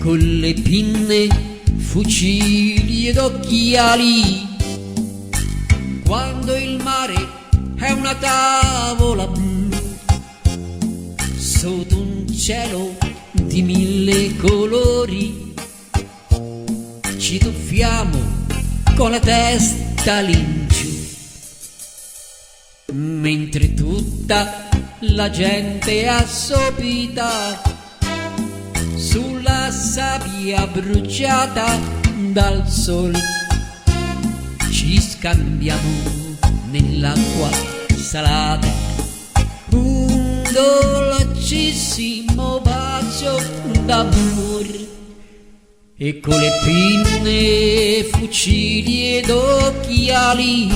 con le pinne, fucili ed occhiali, quando il mare è una tavola blu, sotto un cielo di 1000 colori, ci tuffiamo con la testa all'inciù, mentre tutta la gente è assopita sulla sabbia bruciata dal sole. Ci scambiamo nell'acqua salata un dolcissimo bacio d'amore, e con le pinne, fucili ed occhiali,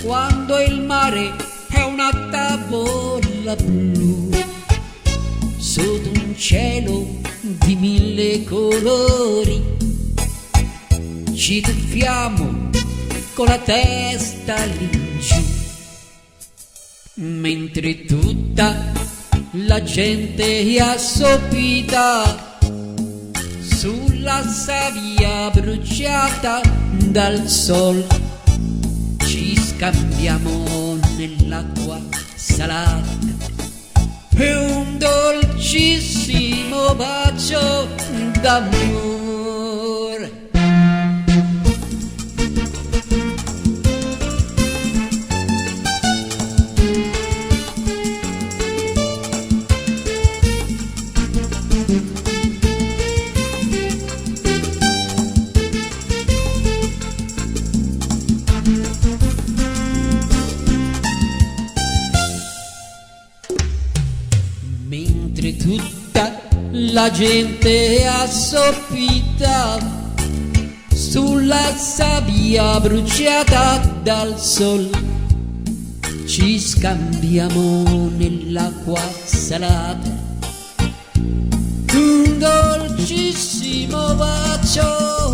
quando il mare è una tavola blu, sotto un cielo di 1000 colori, ci tuffiamo con la testa all'inciù, mentre tutta la gente è assopita sulla sabbia bruciata dal sol. Ci scambiamo nell'acqua salata e un dolcissimo bacio d'amore. Mentre tutta la gente è assopita sulla sabbia bruciata dal sol, ci scambiamo nell'acqua salata un dolcissimo bacio